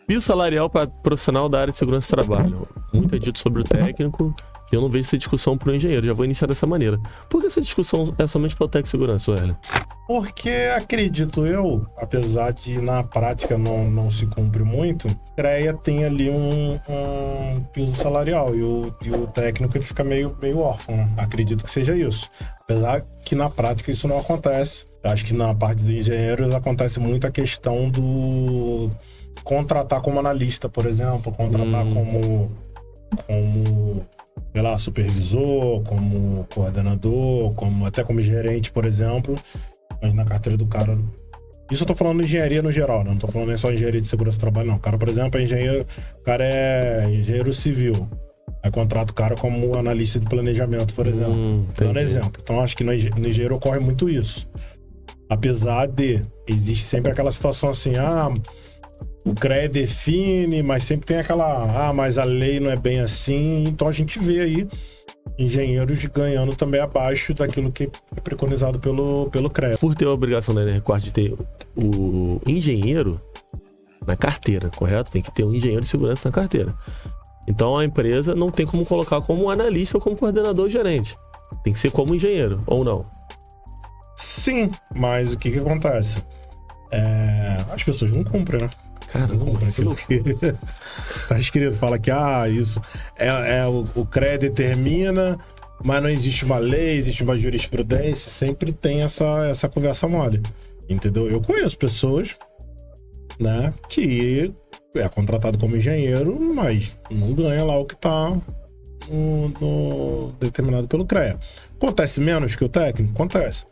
Piso salarial para profissional da área de segurança do trabalho. Muito é dito sobre o técnico e eu não vejo essa discussão para o engenheiro. Já vou iniciar dessa maneira. Por que essa discussão é somente para o técnico de segurança, Wesley? Porque acredito eu, apesar de na prática não se cumpre muito, CREA tem ali um piso salarial e o técnico ele fica meio órfão, né? Acredito que seja isso. Apesar que na prática isso não acontece. Eu acho que na parte dos engenheiros acontece muito a questão do contratar como analista, por exemplo, contratar como sei lá, supervisor, como coordenador, até como gerente, por exemplo. Mas na carteira do cara... Isso eu tô falando de engenharia no geral, né? Não tô falando nem só engenharia de segurança do trabalho, não. O cara, por exemplo, o cara é engenheiro civil. Aí contrata o cara como analista de planejamento, por exemplo. Dando exemplo. Então, acho que no engenheiro ocorre muito isso. Apesar de... Existe sempre aquela situação assim, o CREA define, mas sempre tem aquela... mas a lei não é bem assim. Então, a gente vê aí engenheiros ganhando também abaixo daquilo que é preconizado pelo CREA. Por ter a obrigação da Enerquart de ter o engenheiro na carteira, correto? Tem que ter um engenheiro de segurança na carteira. Então a empresa não tem como colocar como analista ou como coordenador ou gerente. Tem que ser como engenheiro, ou não? Sim, mas o que acontece? As pessoas não cumprem, né? Caramba, aquilo que tá escrito, fala que isso o CREA determina, mas não existe uma lei, existe uma jurisprudência, sempre tem essa conversa mole, entendeu? Eu conheço pessoas, né, que é contratado como engenheiro, mas não ganha lá o que tá no determinado pelo CREA. Acontece menos que o técnico? Acontece.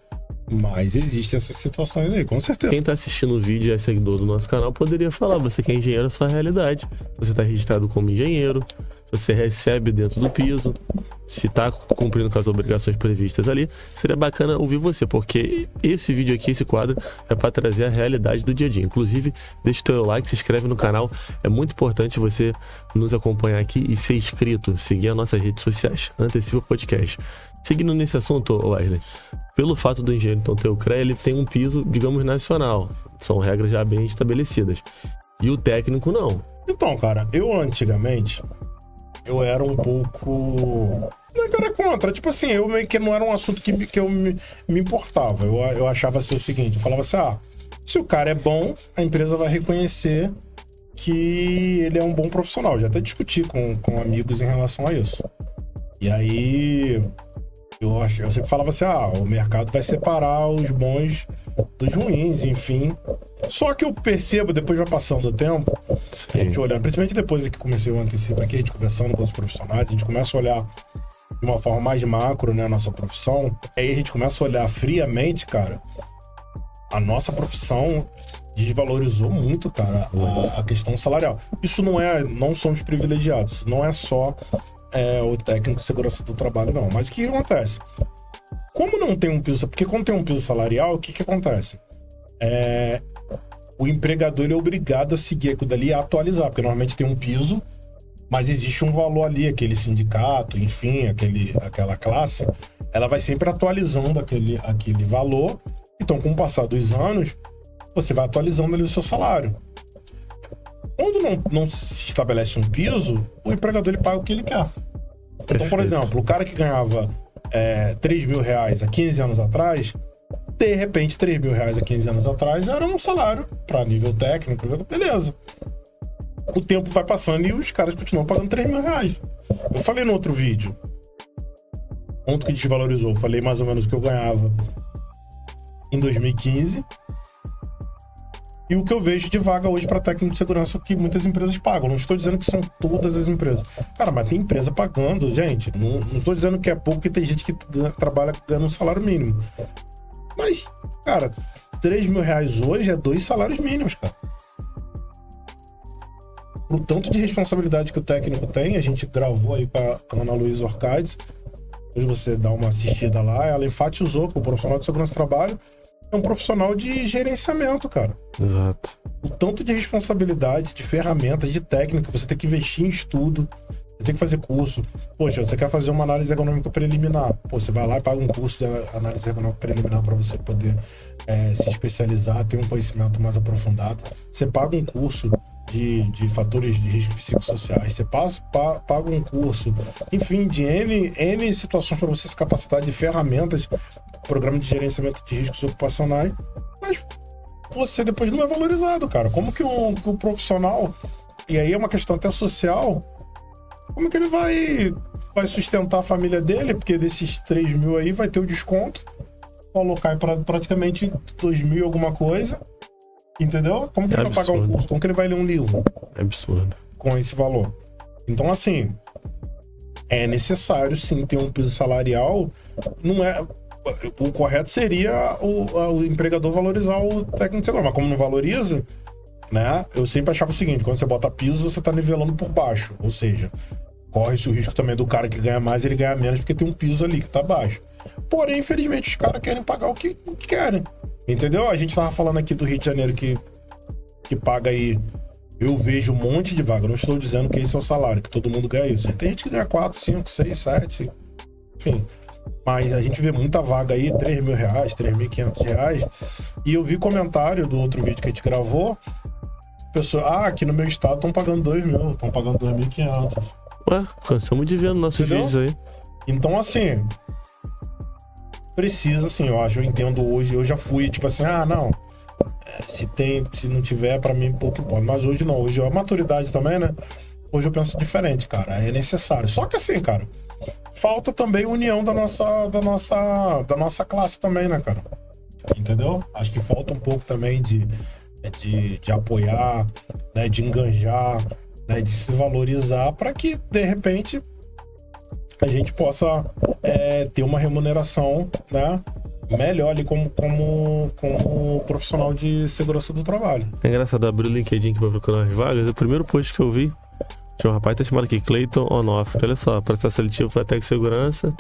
Mas existem essas situações aí, com certeza. Quem tá assistindo o vídeo e é seguidor do nosso canal poderia falar, você que é engenheiro, é sua realidade. Você tá registrado como engenheiro, você recebe dentro do piso, se tá cumprindo com as obrigações previstas ali, seria bacana ouvir você, porque esse vídeo aqui, esse quadro, é para trazer a realidade do dia a dia. Inclusive, deixa o teu like, se inscreve no canal, é muito importante você nos acompanhar aqui e ser inscrito, seguir as nossas redes sociais, Antecipa Podcast. Seguindo nesse assunto, Wesley, pelo fato do engenheiro então ter o CREA, ele tem um piso, digamos, nacional. São regras já bem estabelecidas. E o técnico não. Então, cara, eu antigamente, eu era um pouco... Não era contra, tipo assim, eu meio que não era um assunto que eu me importava. Eu achava assim o seguinte, eu falava assim, se o cara é bom, a empresa vai reconhecer que ele é um bom profissional. Já até discuti com amigos em relação a isso. E aí... Eu sempre falava assim, o mercado vai separar os bons dos ruins, enfim. Só que eu percebo, depois vai passando o tempo, a gente olhando, principalmente depois que comecei o Antecipa aqui, a gente conversando com os profissionais, a gente começa a olhar de uma forma mais macro, né, a nossa profissão. Aí a gente começa a olhar friamente, cara, a nossa profissão desvalorizou muito, cara, a questão salarial. Isso não somos privilegiados, não é só... o técnico de segurança do trabalho, não. Mas o que acontece? Como não tem um piso... Porque quando tem um piso salarial, o que acontece? O empregador ele é obrigado a seguir aquilo dali e a atualizar, porque normalmente tem um piso, mas existe um valor ali, aquele sindicato, enfim, aquela classe, ela vai sempre atualizando aquele valor. Então, com o passar dos anos, você vai atualizando ali o seu salário. Quando não se estabelece um piso, o empregador ele paga o que ele quer. Então, por exemplo, o cara que ganhava 3 mil reais há 15 anos atrás, de repente, 3 mil reais há 15 anos atrás era um salário para nível técnico, beleza. O tempo vai passando e os caras continuam pagando 3 mil reais. Eu falei no outro vídeo, quanto que desvalorizou, eu falei mais ou menos o que eu ganhava em 2015. E o que eu vejo de vaga hoje para técnico de segurança que muitas empresas pagam. Não estou dizendo que são todas as empresas. Cara, mas tem empresa pagando, gente. Não estou dizendo que é pouco, porque tem gente que trabalha ganhando um salário mínimo. Mas, cara, 3 mil reais hoje é 2 salários mínimos, cara. O tanto de responsabilidade que o técnico tem, a gente gravou aí com a Ana Luísa Orcades. Hoje você dá uma assistida lá, ela enfatizou que o profissional de segurança do trabalho é um profissional de gerenciamento, cara. Exato. O tanto de responsabilidade, de ferramentas, de técnica, você tem que investir em estudo, você tem que fazer curso. Poxa, você quer fazer uma análise econômica preliminar. Pô, você vai lá e paga um curso de análise econômica preliminar para você poder se especializar, ter um conhecimento mais aprofundado. Você paga um curso de fatores de risco psicossociais, você paga um curso, enfim, de N situações para você se capacitar, de ferramentas, programa de gerenciamento de riscos ocupacionais, mas você depois não é valorizado, cara. Como que o profissional, e aí é uma questão até social, como que ele vai sustentar a família dele? Porque desses 3 mil aí vai ter o desconto, o valor cai para praticamente 2 mil alguma coisa, entendeu? Como que ele vai pagar um curso? Como que ele vai ler um livro? É absurdo. Com esse valor. Então, assim, é necessário sim ter um piso salarial. Não é... O correto seria o empregador valorizar o técnico de segurança, mas como não valoriza, né? Eu sempre achava o seguinte: quando você bota piso, você tá nivelando por baixo, ou seja, corre-se o risco também do cara que ganha mais, ele ganha menos, porque tem um piso ali que tá baixo. Porém, infelizmente, os caras querem pagar o que querem, entendeu? A gente tava falando aqui do Rio de Janeiro que paga aí, eu vejo um monte de vaga, não estou dizendo que esse é o salário, que todo mundo ganha isso. Tem gente que ganha 4, 5, 6, 7, enfim. Mas a gente vê muita vaga aí, R$3 mil, R$3.500. E eu vi comentário do outro vídeo que a gente gravou. Pessoa, aqui no meu estado estão pagando 2 mil, estão pagando 2.500. Ué, cansamos de ver nos nossos vídeos aí. Então, assim, precisa, assim, eu acho, eu entendo hoje, eu já fui, tipo assim, não, se não tiver, pra mim, pouco importa. Mas hoje não, hoje a maturidade também, né? Hoje eu penso diferente, cara, é necessário. Só que assim, cara, falta também união da nossa classe também, né, cara? Entendeu? Acho que falta um pouco também de apoiar, né, de enganjar, né, de se valorizar para que, de repente, a gente possa ter uma remuneração, né, melhor ali como profissional de segurança do trabalho. É engraçado, abrir o LinkedIn aqui pra procurar umas vagas. O primeiro post que eu vi tinha um rapaz que tá chamado aqui Clayton Onoff. Olha só, processo seletivo para técnico de segurança,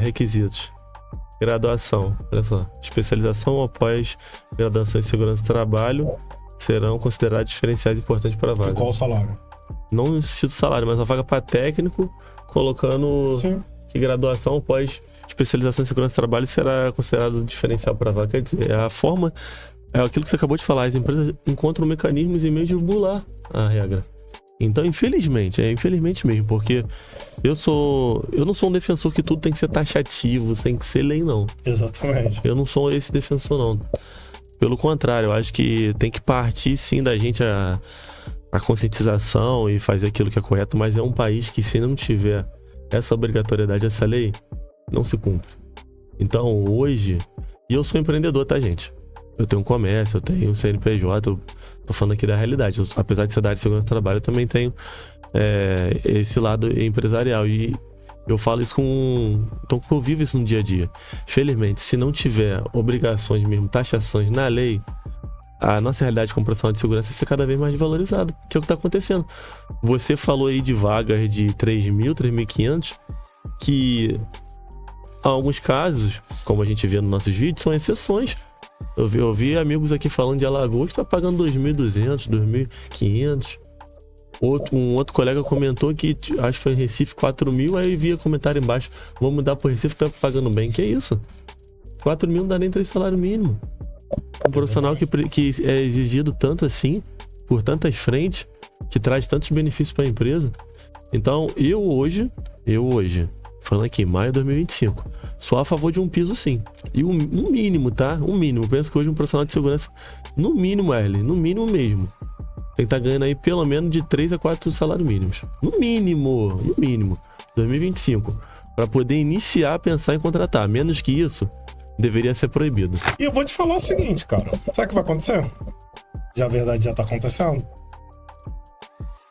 requisitos. Graduação, olha só. Especialização após graduação em segurança do trabalho serão considerados diferenciais importantes para a vaga. E qual o salário? Não cito salário, mas uma vaga para técnico, colocando Sim. que graduação após especialização em segurança do trabalho será considerado diferencial para a vaga. Quer dizer, a forma, é aquilo que você acabou de falar, as empresas encontram mecanismos e meios de burlar a regra. Então, infelizmente mesmo, porque eu não sou um defensor que tudo tem que ser taxativo, tem que ser lei, não. Exatamente. Eu não sou esse defensor, não. Pelo contrário, eu acho que tem que partir, sim, da gente a conscientização e fazer aquilo que é correto, mas é um país que, se não tiver essa obrigatoriedade, essa lei, não se cumpre. Então, hoje... E eu sou empreendedor, tá, gente? Eu tenho um comércio, eu tenho um CNPJ, eu tô falando aqui da realidade. Apesar de ser da área de segurança do trabalho, eu também tenho esse lado empresarial. E eu falo isso então, eu vivo isso no dia a dia. Felizmente, se não tiver obrigações mesmo, taxações na lei, a nossa realidade como profissional de segurança vai ser cada vez mais valorizada, que é o que está acontecendo. Você falou aí de vagas de 3 mil, 3.500, que em alguns casos, como a gente vê nos nossos vídeos, são exceções. Eu vi amigos aqui falando de Alagoas que está pagando 2.200, 2.500. Um outro colega comentou que, acho que foi em Recife, 4 mil, aí via comentário embaixo, vamos mudar para Recife, tá pagando bem. Que é isso? 4 mil não dá nem 3 salários mínimos. Um profissional que é exigido tanto assim, por tantas frentes, que traz tantos benefícios para a empresa. Então, eu hoje, falando aqui, maio de 2025, sou a favor de um piso, sim. E um mínimo, tá? Um mínimo. Penso que hoje um profissional de segurança, no mínimo, no mínimo mesmo, tem que estar ganhando aí pelo menos de 3 a 4 salários mínimos. No mínimo, 2025. Para poder iniciar a pensar em contratar. Menos que isso, deveria ser proibido. E eu vou te falar o seguinte, cara. Sabe o que vai acontecer? A verdade já tá acontecendo.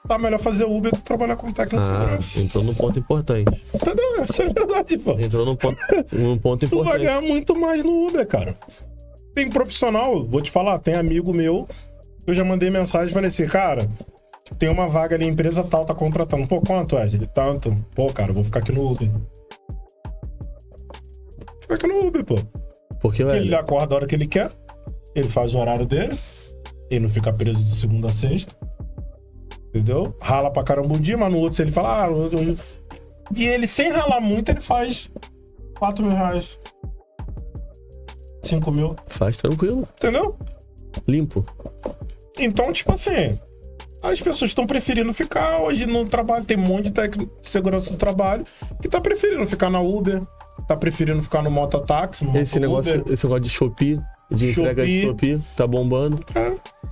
Tá melhor fazer Uber do que trabalhar com técnico de segurança. Entrou num ponto importante. Entendeu? Essa é a verdade, pô. Entrou num ponto importante. Tu vai ganhar muito mais no Uber, cara. Tem profissional, vou te falar, tem amigo meu, eu já mandei mensagem e falei assim, cara, tem uma vaga ali, empresa tal, tá contratando. Pô, quanto, Ed? Tanto. Pô, cara, eu vou ficar aqui no Uber. Fica aqui no Uber, pô. Porque, ele acorda a hora que ele quer, ele faz o horário dele, ele não fica preso de segunda a sexta. Entendeu? Rala pra caramba um dia, mas no outro, se ele fala... E ele, sem ralar muito, ele faz 4 mil reais. 5 mil. Faz tranquilo. Entendeu? Limpo. Então, tipo assim, as pessoas estão preferindo ficar hoje no trabalho. Tem um monte de técnico de segurança do trabalho que tá preferindo ficar na Uber, tá preferindo ficar no mototáxi, no Esse negócio de Shopee, de entrega de Shopee, tá bombando.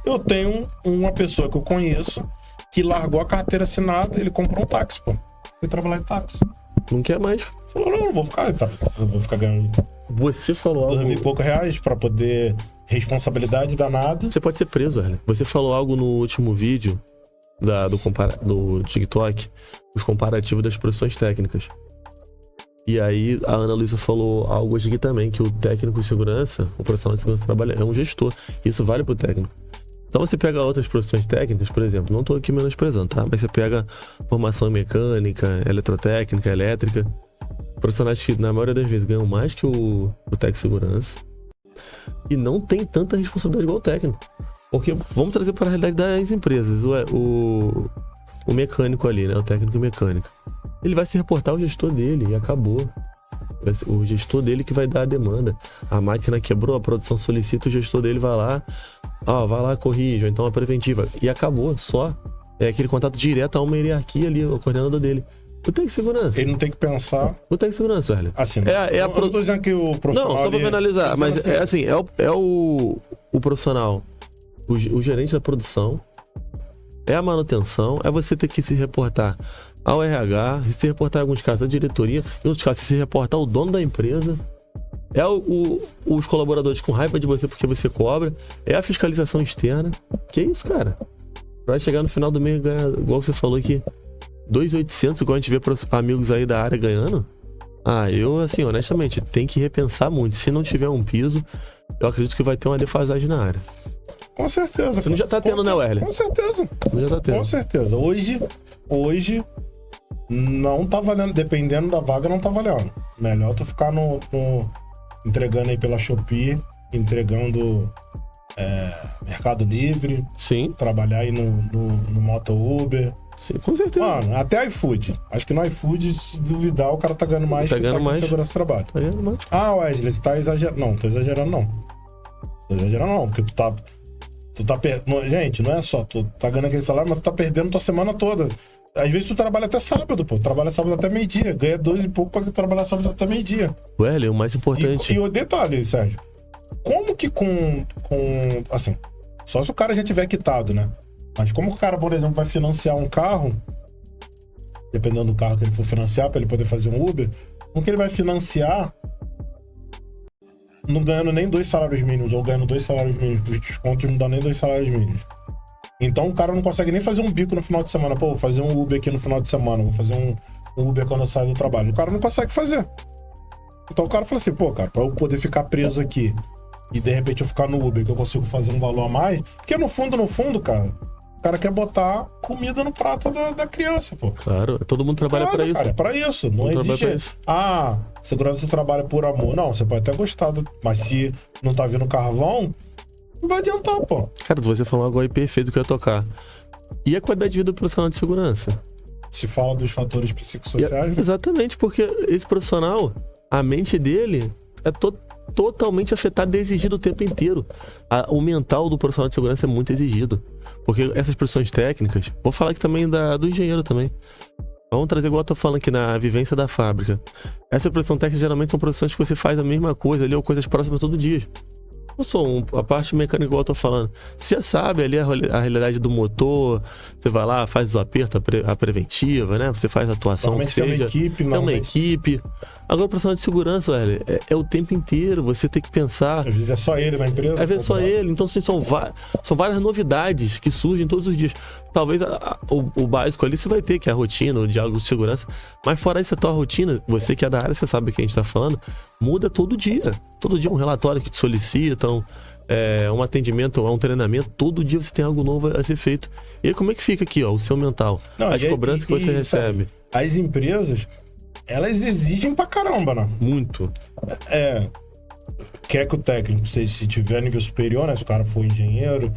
Eu tenho uma pessoa que eu conheço que largou a carteira assinada, ele comprou um táxi, pô. Foi trabalhar em táxi. Não quer mais. Falou, não vou ficar, vou ficar ganhando Você falou algo... R$2.000 e pouco pra poder... Responsabilidade danada. Você pode ser preso, velho. Você falou algo no último vídeo do TikTok, os comparativos das profissões técnicas. E aí a Ana Luísa falou algo aqui também, que o técnico de segurança, o profissional de segurança trabalha, é um gestor. Isso vale pro técnico. Então você pega outras profissões técnicas, por exemplo, não tô aqui menosprezando, tá? Mas você pega formação em mecânica, eletrotécnica, elétrica. Profissionais que na maioria das vezes ganham mais que o técnico de segurança. E não tem tanta responsabilidade igual o técnico. Porque vamos trazer para a realidade das empresas. O mecânico ali, né? O técnico mecânico. Ele vai se reportar ao gestor dele e acabou. O gestor dele que vai dar a demanda. A máquina quebrou, a produção solicita, o gestor dele vai lá, corrige, ou então a preventiva. E acabou, só. É aquele contato direto a uma hierarquia ali, o coordenador dele. O técnico de segurança. Ele não tem que pensar... O técnico de segurança, velho. Assim, eu não tô dizendo que o profissional... Não, só pra analisar, mas assim. É o profissional, o gerente da produção, é a manutenção, é você ter que se reportar ao RH, se reportar em alguns casos à diretoria, em outros casos se reportar ao dono da empresa, é os colaboradores com raiva de você porque você cobra, é a fiscalização externa. Que isso, cara? Vai chegar no final do mês e ganhar, igual você falou aqui, 2.800, igual a gente vê pros amigos aí da área ganhando. Eu, assim, honestamente, tem que repensar muito. Se não tiver um piso, eu acredito que vai ter uma defasagem na área. Com certeza. Você não já tá tendo, né, Werley? Com certeza. Já tá tendo. Com certeza. Hoje não tá valendo. Dependendo da vaga, não tá valendo. Melhor tu ficar entregando aí pela Shopee, entregando Mercado Livre. Sim. Trabalhar aí no Moto Uber. Sim, com certeza. Mano, até iFood. Acho que no iFood, se duvidar, o cara tá ganhando mais tá ganhando mais. segurança do trabalho. Tá ganhando mais. Wesley, você tá exagerando. Não, tô exagerando não. Porque tu tá perdendo. Gente, não é só, tu tá ganhando aquele salário, mas tu tá perdendo tua semana toda. Às vezes tu trabalha até sábado, pô. Trabalha sábado até meio-dia. Ganha 2 e pouco pra trabalhar sábado até meio-dia. Werley, o mais importante... E o detalhe, Sérgio. Como que assim, só se o cara já tiver quitado, né? Mas como o cara, por exemplo, vai financiar um carro, dependendo do carro que ele for financiar, pra ele poder fazer um Uber, como que ele vai financiar não ganhando nem 2 salários mínimos, ou ganhando 2 salários mínimos, os descontos não dão nem 2 salários mínimos. Então o cara não consegue nem fazer um bico no final de semana. Pô, vou fazer um Uber aqui no final de semana, vou fazer um Uber quando eu saio do trabalho. O cara não consegue fazer. Então o cara fala assim, pô, cara, pra eu poder ficar preso aqui e de repente eu ficar no Uber, que eu consigo fazer um valor a mais, porque no fundo, cara, o cara quer botar comida no prato da criança, pô. Claro, todo mundo trabalha pra isso. Cara, é pra isso. Não existe. Segurança do trabalho é por amor. Não, você pode até gostar, mas se não tá vindo carvão, não vai adiantar, pô. Cara, você falou algo aí perfeito que eu ia tocar. E a qualidade de vida do profissional de segurança? Se fala dos fatores psicossociais, né? Exatamente, porque esse profissional, a mente dele é totalmente afetada e exigida o tempo inteiro. O mental do profissional de segurança é muito exigido. Porque essas profissões técnicas, vou falar aqui também do engenheiro também. Vamos trazer, igual eu tô falando aqui, na vivência da fábrica. Essa profissão técnica geralmente são profissões que você faz a mesma coisa ali, ou coisas próximas todo dia. Eu sou a parte mecânica, igual eu tô falando. Você já sabe ali a realidade do motor, você vai lá, faz o aperto, a preventiva, né? Você faz a atuação que seja. Tem uma equipe. Agora o profissional de segurança, velho, é o tempo inteiro, você tem que pensar. Às vezes é só ele na empresa. Às vezes é só ele, então assim, são várias novidades que surgem todos os dias. Talvez o básico ali você vai ter, que é a rotina, o diálogo de segurança, mas fora isso, a tua rotina, você que é da área, você sabe o que a gente tá falando, muda todo dia. Todo dia um relatório que te solicitam, um atendimento, um treinamento, todo dia você tem algo novo a ser feito. E aí como é que fica aqui, ó, o seu mental? As cobranças que você recebe. As empresas, elas exigem pra caramba, né? Muito. Quer que o técnico, se tiver nível superior, né? Se o cara for engenheiro,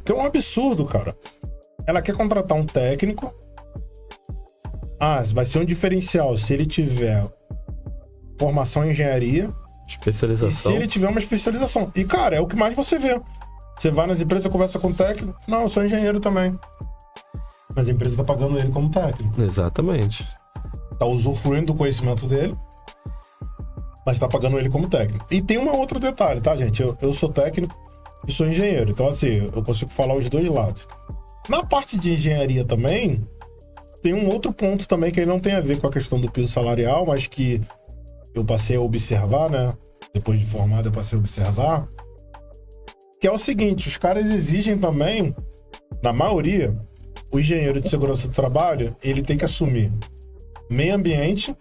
que é um absurdo, cara. Ela quer contratar um técnico. Vai ser um diferencial se ele tiver formação em engenharia. Especialização. E se ele tiver uma especialização. E, cara, é o que mais você vê. Você vai nas empresas, conversa com o técnico. Não, eu sou engenheiro também. Mas a empresa tá pagando ele como técnico. Exatamente. Tá usufruindo do conhecimento dele, mas tá pagando ele como técnico. E tem um outro detalhe, tá, gente? Eu sou técnico e sou engenheiro. Então, assim, eu consigo falar os dois lados. Na parte de engenharia também, tem um outro ponto também que aí não tem a ver com a questão do piso salarial, mas que eu passei a observar, né? Depois de formado, eu passei a observar. Que é o seguinte, os caras exigem também, na maioria, o engenheiro de segurança do trabalho, ele tem que assumir meio ambiente,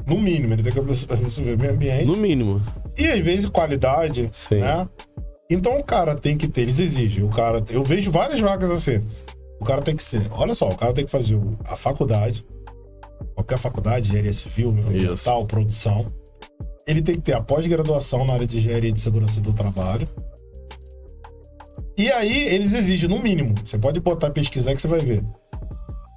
no mínimo, ele tem que assumir meio ambiente. No mínimo. E às vezes qualidade, Sim. né? Então o cara tem que ter, eles exigem, o cara, eu vejo várias vagas assim, o cara tem que ser, olha só, o cara tem que fazer a faculdade, qualquer faculdade, engenharia civil, ambiental, produção, ele tem que ter a pós-graduação na área de engenharia de segurança do trabalho. E aí, eles exigem, no mínimo, você pode botar pesquisar que você vai ver,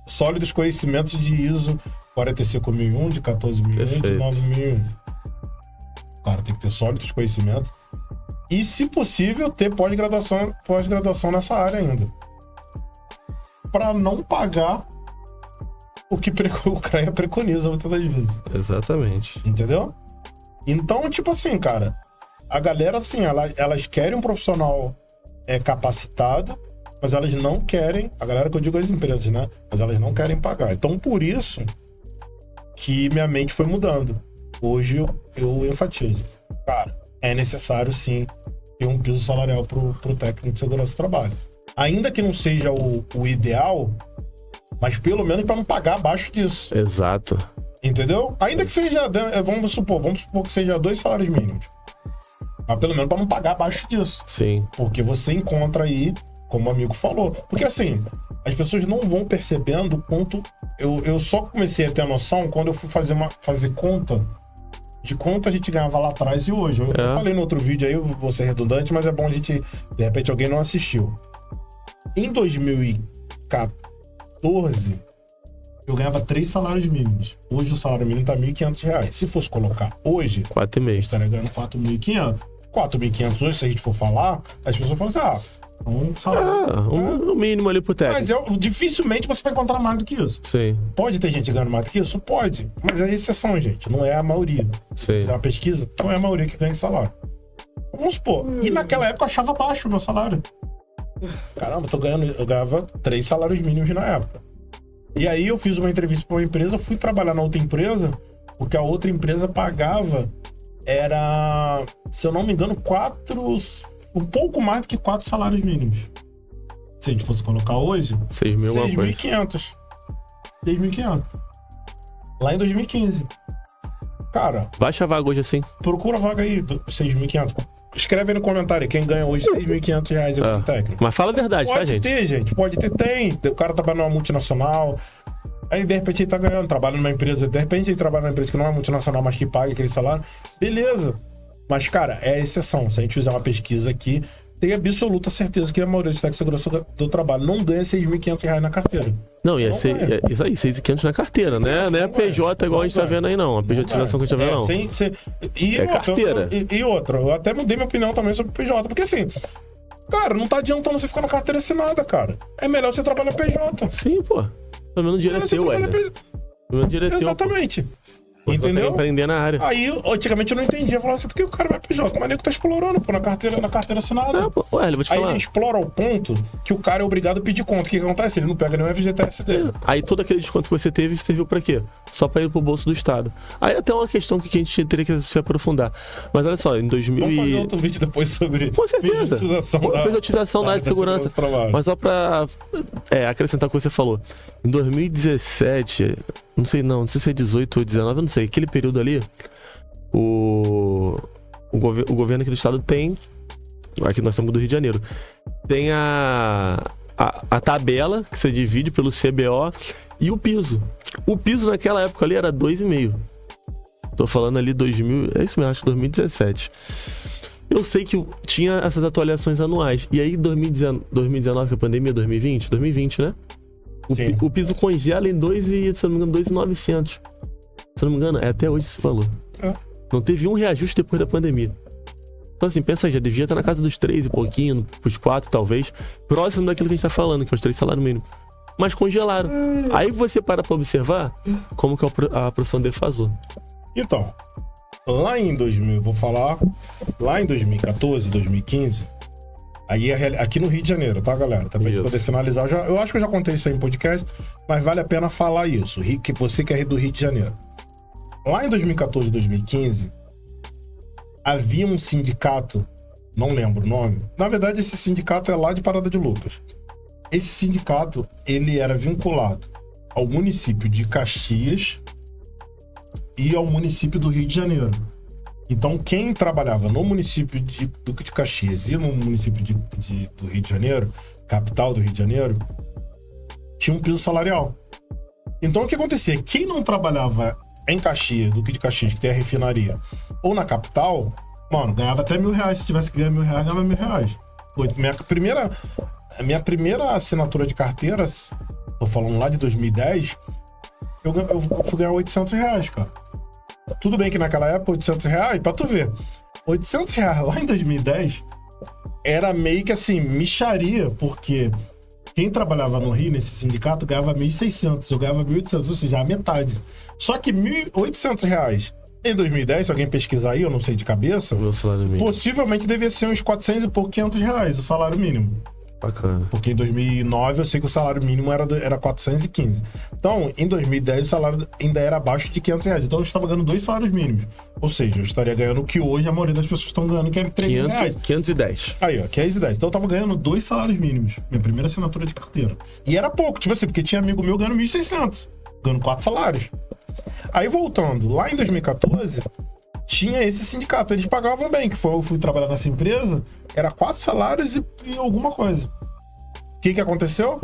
sólidos conhecimentos de ISO 45001, de 14001, de 9001. O cara tem que ter sólidos conhecimentos. E, se possível, ter pós-graduação nessa área ainda. Para não pagar o que o CREA preconiza muitas das vezes. Exatamente. Entendeu? Então, tipo assim, cara, a galera, assim, elas querem um profissional capacitado, mas elas não querem, a galera que eu digo as empresas, né? Mas elas não querem pagar. Então, por isso que minha mente foi mudando. Hoje eu enfatizo. Cara, é necessário sim ter um piso salarial pro técnico de segurança do trabalho. Ainda que não seja o ideal, mas pelo menos para não pagar abaixo disso. Exato. Entendeu? Ainda que seja, vamos supor que seja 2 salários mínimos. Mas pelo menos para não pagar abaixo disso. Sim. Porque você encontra aí, como o amigo falou. Porque assim, as pessoas não vão percebendo o quanto... Eu só comecei a ter a noção quando eu fui fazer conta de quanto a gente ganhava lá atrás e hoje. Eu falei no outro vídeo aí, eu vou ser redundante, mas é bom a gente... De repente alguém não assistiu. Em 2014, eu ganhava 3 salários mínimos. Hoje o salário mínimo tá R$ 1.500. Se fosse colocar hoje, 4,5. eu estaria ganhando 4.500. 4.500 hoje, se a gente for falar, as pessoas falam assim, um salário. No mínimo ali pro técnico. Mas dificilmente você vai encontrar mais do que isso. Sim. Pode ter gente ganhando mais do que isso? Pode. Mas é exceção, gente. Não é a maioria. Se Sim. fizer uma pesquisa, não é a maioria que ganha esse salário. Vamos supor. E naquela época eu achava baixo o meu salário. Caramba, eu ganhava 3 salários mínimos na época. E aí eu fiz uma entrevista para uma empresa, fui trabalhar na outra empresa, porque a outra empresa pagava, se eu não me engano, um pouco mais do que 4 salários mínimos. Se a gente fosse colocar hoje, 6.500. 6.500. Lá em 2015. Cara... Baixa a vaga hoje assim. Procura a vaga aí, 6.500. Escreve aí no comentário, quem ganha hoje R$6.500 é o técnico. Mas fala a verdade, tá, gente? Pode ter, gente. Pode ter, tem. O cara trabalha numa multinacional, aí de repente ele tá ganhando, trabalha numa empresa, de repente ele trabalha numa empresa que não é multinacional, mas que paga aquele salário. Beleza. Mas, cara, é exceção. Se a gente fizer uma pesquisa aqui, tem absoluta certeza que a maioria dos técnicos de segurança do trabalho não ganha R$6.500 na carteira. Não, ia ser isso aí, 6.500 na carteira, né? Não é PJ igual a gente tá vendo aí, não. A PJização que a gente tá vendo, não. Carteira. E outra, eu até mudei minha opinião também sobre PJ, porque assim, cara, não tá adiantando você ficar na carteira assinada, cara. É melhor você trabalhar PJ. Sim, pô. Pelo menos o dinheiro é teu, Pelo menos o dinheiro é teu. Exatamente. Pô, entendeu? Aprender na área. Aí, antigamente eu não entendia. Eu falava assim, por que o cara vai PJ? Mas nego tá explorando, pô, na carteira assinada. Não, pô, eu vou te falar. Aí ele explora ao ponto que o cara é obrigado a pedir conta. O que acontece? Ele não pega nenhum FGTS dele. Aí todo aquele desconto que você teve serviu pra quê? Só pra ir pro bolso do Estado. Aí até uma questão que a gente teria que se aprofundar. Mas olha só, em 2000 Vamos fazer outro vídeo depois sobre com certeza. Pejotização da área de segurança. Mas só pra acrescentar o que você falou. Em 2017, não sei se é 18 ou 19, eu não sei. Aquele período ali, o governo aqui do estado tem, aqui nós estamos do Rio de Janeiro, tem a tabela que você divide pelo CBO e o piso. O piso naquela época ali era 2,5. Tô falando ali 2000, é isso mesmo, acho que 2017. Eu sei que tinha essas atualizações anuais. E aí 2019, que é a pandemia, 2020, né? O piso congela em 2 e, se eu não me engano, 2.900. Se eu não me engano, é até hoje esse valor. Não teve um reajuste depois da pandemia. Então assim, pensa aí, já devia estar na casa dos 3 e pouquinho, pros 4 talvez, próximo daquilo que a gente tá falando, que é os 3 salários mínimos. Mas congelaram. Aí você para pra observar como que a produção defasou. Então, lá em 2000, vou falar, lá em 2014, 2015, aí aqui no Rio de Janeiro, tá, galera? Também pra poder finalizar, eu acho que eu já contei isso aí em podcast, mas vale a pena falar isso, que você que é do Rio de Janeiro. Lá em 2014, 2015, havia um sindicato, não lembro o nome, na verdade esse sindicato é lá de Parada de Lucas. Esse sindicato, ele era vinculado ao município de Caxias e ao município do Rio de Janeiro. Então, quem trabalhava no município de Duque de Caxias e no município do Rio de Janeiro, capital do Rio de Janeiro, tinha um piso salarial. Então, o que acontecia? Quem não trabalhava em Caxias, Duque de Caxias, que tem a refinaria, ou na capital, mano, ganhava até R$1.000. Se tivesse que ganhar R$1.000, ganhava R$1.000. A minha primeira assinatura de carteiras, tô falando lá de 2010, eu fui ganhar R$800, cara. Tudo bem que naquela época, R$800, pra tu ver, R$800 lá em 2010 era meio que assim, mixaria, porque quem trabalhava no Rio, nesse sindicato, ganhava R$1.600, eu ganhava R$1.800, ou seja, a metade. Só que R$1.800 em 2010, se alguém pesquisar aí, eu não sei de cabeça, possivelmente devia ser uns 400 e pouco, R$500 o salário mínimo. Bacana. Porque em 2009 eu sei que o salário mínimo era 415. Então, em 2010 o salário ainda era abaixo de R$500. Então eu estava ganhando 2 salários mínimos. Ou seja, eu estaria ganhando o que hoje a maioria das pessoas estão ganhando, que é R$3.000. 510. Aí, ó, 510. Então eu estava ganhando 2 salários mínimos. Minha primeira assinatura de carteira. E era pouco, tipo assim, porque tinha amigo meu ganhando 1.600. Ganhando 4 salários. Aí voltando, lá em 2014... tinha esse sindicato, eles pagavam bem, que eu fui trabalhar nessa empresa, era 4 salários e alguma coisa. O que aconteceu?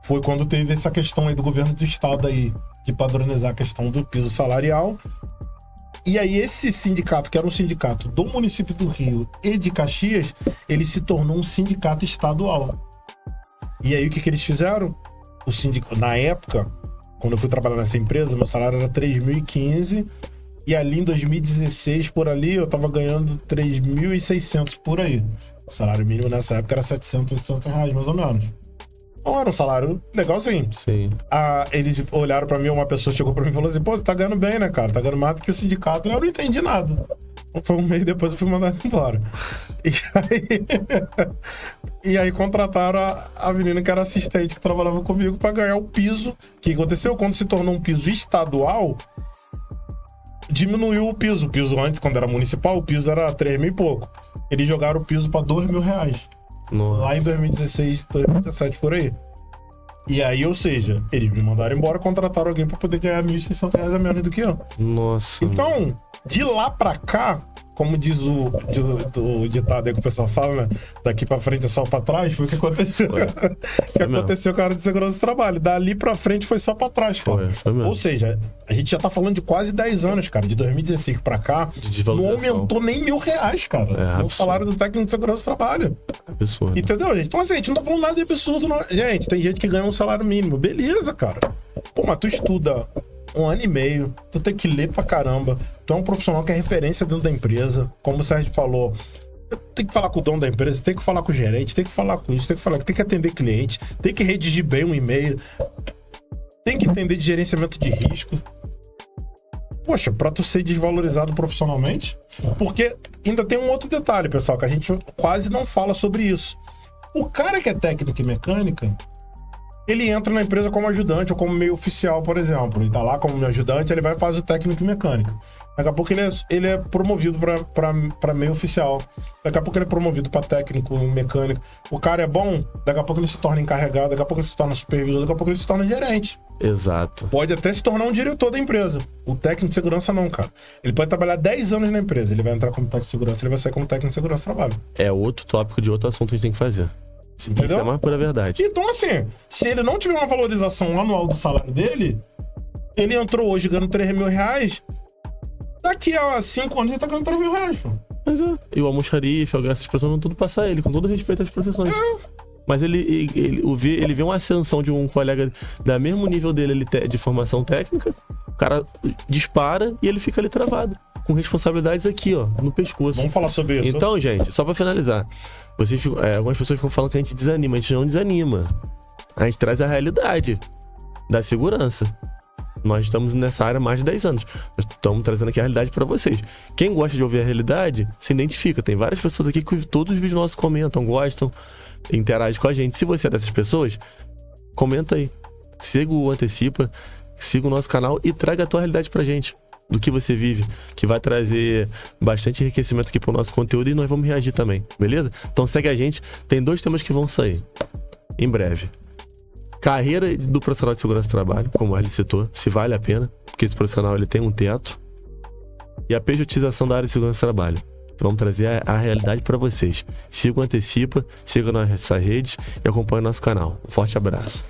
Foi quando teve essa questão aí do governo do estado aí, de padronizar a questão do piso salarial. E aí esse sindicato, que era um sindicato do município do Rio e de Caxias, ele se tornou um sindicato estadual. E aí o que eles fizeram? O sindicato, na época, quando eu fui trabalhar nessa empresa, meu salário era R$3.015, e ali em 2016, por ali, eu tava ganhando R$3.600 por aí. O salário mínimo nessa época era R$700, R$800, mais ou menos. Então era um salário legalzinho. Sim. Eles olharam pra mim, uma pessoa chegou pra mim e falou assim, pô, você tá ganhando bem, né, cara? Tá ganhando mais do que o sindicato. Eu não entendi nada. Foi um mês depois eu fui mandado embora. E aí contrataram a menina que era assistente, que trabalhava comigo, pra ganhar o piso. O que aconteceu? Quando se tornou um piso estadual, diminuiu o piso. O piso antes, quando era municipal, o piso era 3.000 e pouco. Eles jogaram o piso pra R$2.000. Nossa. Lá em 2016, 2017, por aí. E aí, ou seja, eles me mandaram embora, contrataram alguém pra poder ganhar R$1.600 a menos do que eu. Nossa. Então, de lá pra cá, como diz o ditado aí que o pessoal fala, né? Daqui pra frente é só pra trás, foi o que aconteceu. O que aconteceu com a área de segurança do trabalho. Dali pra frente foi só pra trás, cara. Foi mesmo. Ou seja, a gente já tá falando de quase 10 anos, cara. De 2016 pra cá, não aumentou nem R$1.000, cara. No salário do técnico de segurança do trabalho. Absurdo. Entendeu, gente? Então, assim, a gente não tá falando nada de absurdo, não. Gente, tem gente que ganha um salário mínimo. Beleza, cara. Pô, mas tu estuda 1 ano e meio, tu tem que ler pra caramba, tu é um profissional que é referência dentro da empresa, como o Sérgio falou, tem que falar com o dono da empresa, tem que falar com o gerente, tem que falar com isso, tem que atender cliente, tem que redigir bem um e-mail, tem que entender de gerenciamento de risco. Poxa, pra tu ser desvalorizado profissionalmente, porque ainda tem um outro detalhe, pessoal, que a gente quase não fala sobre isso. O cara que é técnico e mecânica, ele entra na empresa como ajudante ou como meio oficial, por exemplo. Ele tá lá como meio ajudante, ele vai fazer o técnico e mecânico. Daqui a pouco ele é promovido pra meio oficial. Daqui a pouco ele é promovido pra técnico, mecânico. O cara é bom, daqui a pouco ele se torna encarregado, daqui a pouco ele se torna supervisor, daqui a pouco ele se torna gerente. Exato. Pode até se tornar um diretor da empresa. O técnico de segurança não, cara. Ele pode trabalhar 10 anos na empresa, ele vai entrar como técnico de segurança, ele vai sair como técnico de segurança do trabalho. É outro tópico de outro assunto que a gente tem que fazer. Entendeu? Isso é uma pura verdade. Então, assim, se ele não tiver uma valorização anual do salário dele, ele entrou hoje ganhando R$3.000, daqui a 5 anos ele tá ganhando R$3.000, pô. Mas é. E o almoxarife, essas pessoas vão tudo passar ele, com todo respeito às profissões. Mas ele vê uma ascensão de um colega da mesmo nível dele de formação técnica, O cara dispara e ele fica ali travado, com responsabilidades aqui, ó, no pescoço. Vamos falar sobre isso. Então, gente, só pra finalizar, algumas pessoas ficam falando que a gente desanima. A gente não desanima. A gente traz a realidade da segurança. Nós estamos nessa área há mais de 10 anos. Nós estamos trazendo aqui a realidade para vocês. Quem gosta de ouvir a realidade, se identifica. Tem várias pessoas aqui que todos os vídeos nossos comentam, gostam, interagem com a gente. Se você é dessas pessoas, comenta aí. Siga o Antecipa, siga o nosso canal e traga a tua realidade pra gente. Do que você vive, que vai trazer bastante enriquecimento aqui pro nosso conteúdo e nós vamos reagir também, beleza? Então segue a gente. Tem 2 temas que vão sair em breve. Carreira do profissional de segurança do trabalho, como ele citou, se vale a pena, porque esse profissional ele tem um teto. E a pejotização da área de segurança do trabalho. Então, vamos trazer a realidade para vocês. Siga o Antecipa, siga nossa rede e acompanhe o nosso canal. Um forte abraço.